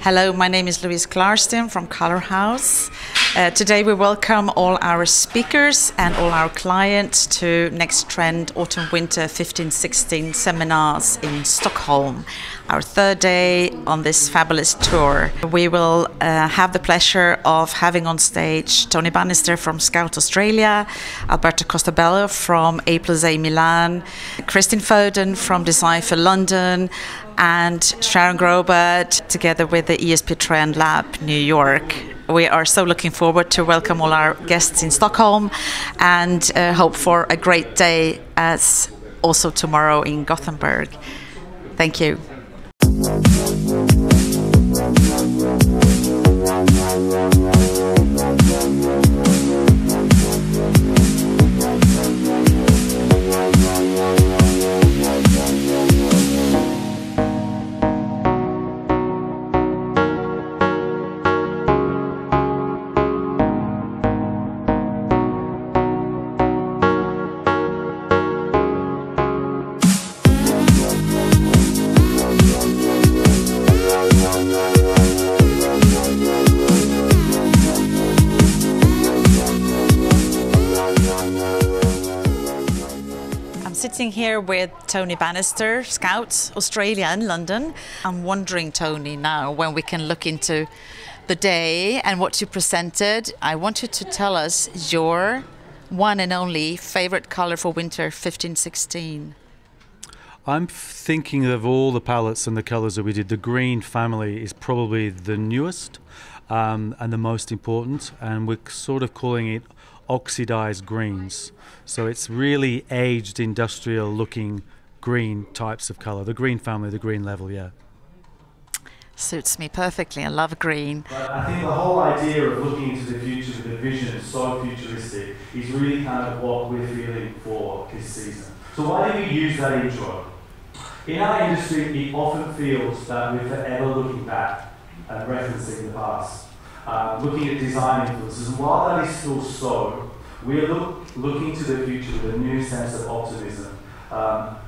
Hello, my name is Louise Klarsten from Colourhouse. Today we welcome all our speakers and all our clients to Next Trend Autumn-Winter 15-16 seminars in Stockholm, our third day on this fabulous tour. We will have the pleasure of having on stage Tony Bannister from Scout Australia, Alberto Costabello from A+A Milan, Christine Foden from Decipher London, and Sharon Grobert together with the ESP Trend Lab New York. We are so looking forward to welcome all our guests in Stockholm and hope for a great day as also tomorrow in Gothenburg. Thank you. Sitting here with Tony Bannister, Scouts Australia in London. I'm wondering, Tony, now when we can look into the day and what you presented, I want you to tell us your one and only favorite color for winter 15-16. I'm thinking of all the palettes and the colors that we did. The green family is probably the newest and the most important, and we're sort of calling it oxidized greens. So it's really aged, industrial looking green types of color. The green family, the green level, yeah. Suits me perfectly. I love green. But I think the whole idea of looking into the future with a vision so futuristic is really kind of what we're feeling for this season. So why do we use that intro? In our industry, it often feels that we're forever looking back and referencing the past. Looking at design influences, and while that is still so, we're looking to the future with a new sense of optimism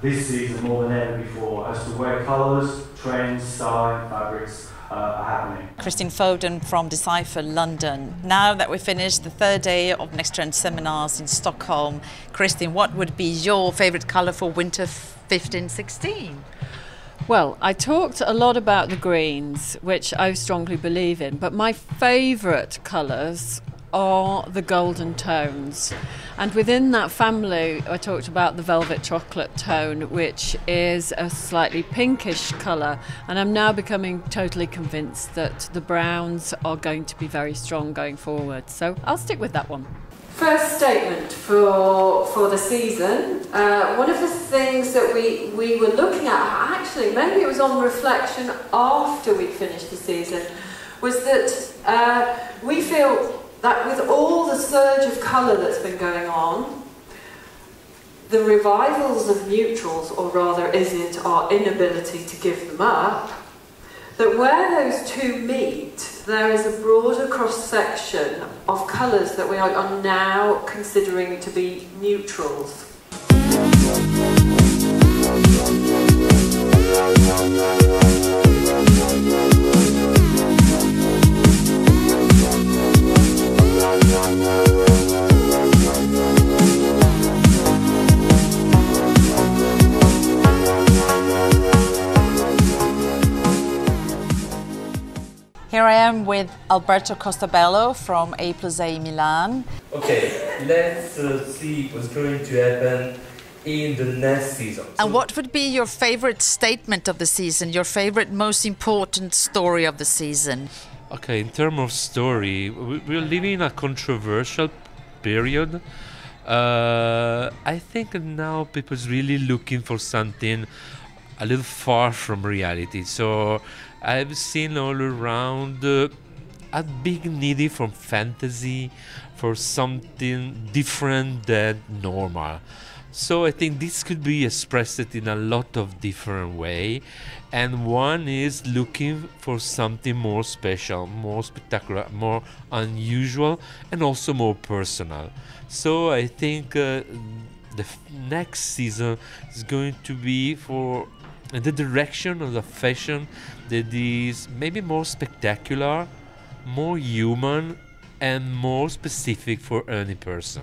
this season more than ever before as to where colours, trends, style and fabrics are happening. Christine Foden from Decipher London. Now that we finished the third day of Next Trend seminars in Stockholm, Christine, what would be your favourite colour for winter 15-16? Well, I talked a lot about the greens, which I strongly believe in, but my favourite colours are the golden tones. And within that family, I talked about the velvet chocolate tone, which is a slightly pinkish colour. And I'm now becoming totally convinced that the browns are going to be very strong going forward. So I'll stick with that one. First statement for the season. One of the things that we were looking at, actually maybe it was on reflection after we'd finished the season, was that we feel that with all the surge of colour that's been going on, the revivals of neutrals, or rather is it our inability to give them up, that where those two meet, there is a broader cross-section of colours that we are now considering to be neutrals. Here I am with Alberto Costabello from A+A Milan. Okay, let's see what's going to happen in the next season. And what would be your favorite statement of the season, your favorite most important story of the season? Okay, in terms of story, we're living in a controversial period. I think now people's really looking for something a little far from reality. So I've seen all around a big need for fantasy, for something different than normal. So I think this could be expressed in a lot of different way, and one is looking for something more special, more spectacular, more unusual, and also more personal. So I think the next season is going to be for in the direction of the fashion that is maybe more spectacular, more human, and more specific for any person.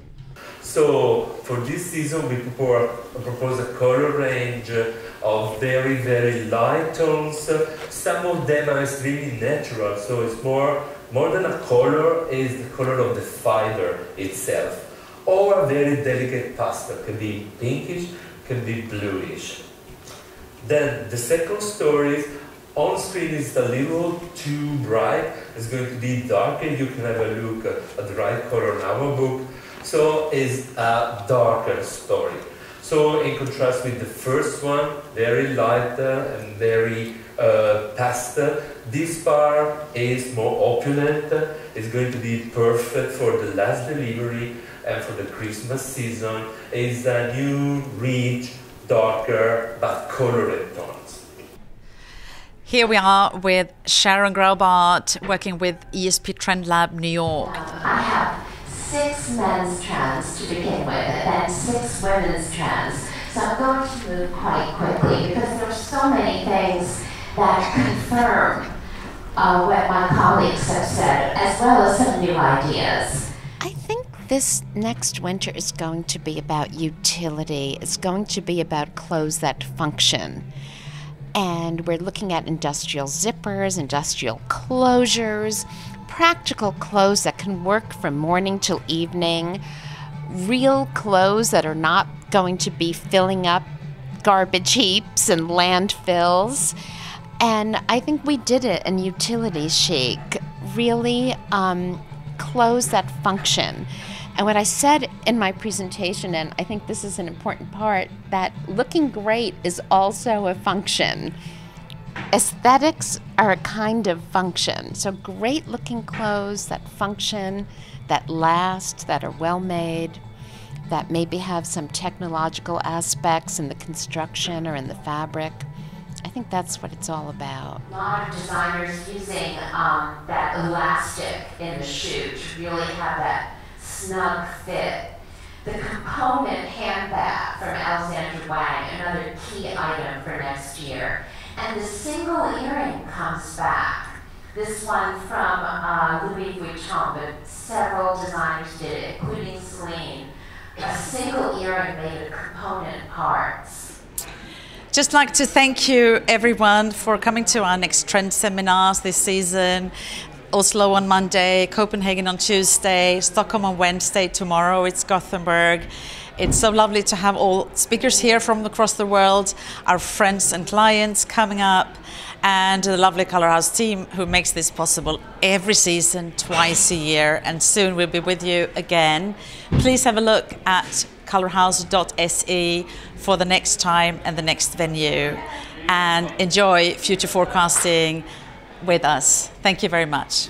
So for this season we propose a color range of very, very light tones. Some of them are extremely natural, so it's more than a color, is the color of the fiber itself. Or a very delicate pastel, can be pinkish, can be bluish. Then the second story, on screen is a little too bright, it's going to be darker. You can have a look at the right color in our book. So it's a darker story. So in contrast with the first one, very light and very pastel, this part is more opulent. It's going to be perfect for the last delivery and for the Christmas season. It's a new, rich, darker, but colored tones. Here we are with Sharon Graubart, working with ESP Trend Lab New York. I have 6 men's trends to begin with, and then 6 women's trends. So I'm going to move quite quickly because there are so many things that confirm what my colleagues have said, as well as some new ideas. I think this next winter is going to be about utility. It's going to be about clothes that function. And we're looking at industrial zippers, industrial closures, practical clothes that can work from morning till evening, real clothes that are not going to be filling up garbage heaps and landfills. And I think we did it in utility chic, really clothes that function. And what I said in my presentation, and I think this is an important part, that looking great is also a function. Aesthetics are a kind of function. So great looking clothes that function, that last, that are well made, that maybe have some technological aspects in the construction or in the fabric. I think that's what it's all about. A lot of designers using that elastic in the shoe to really have that snug fit. The component handbag from Alexander Wang, another key item for next year. And the single earring comes back. This one from Louis Vuitton, but several designers did it, including Celine. A single earring made of component parts. Just like to thank you everyone for coming to our next trend seminars this season. Oslo on Monday, Copenhagen on Tuesday, Stockholm on Wednesday, tomorrow it's Gothenburg. It's so lovely to have all speakers here from across the world, our friends and clients coming up, and the lovely Colourhouse team who makes this possible every season, twice a year, and soon we'll be with you again. Please have a look at colourhouse.se for the next time and the next venue, and enjoy future forecasting with us. Thank you very much.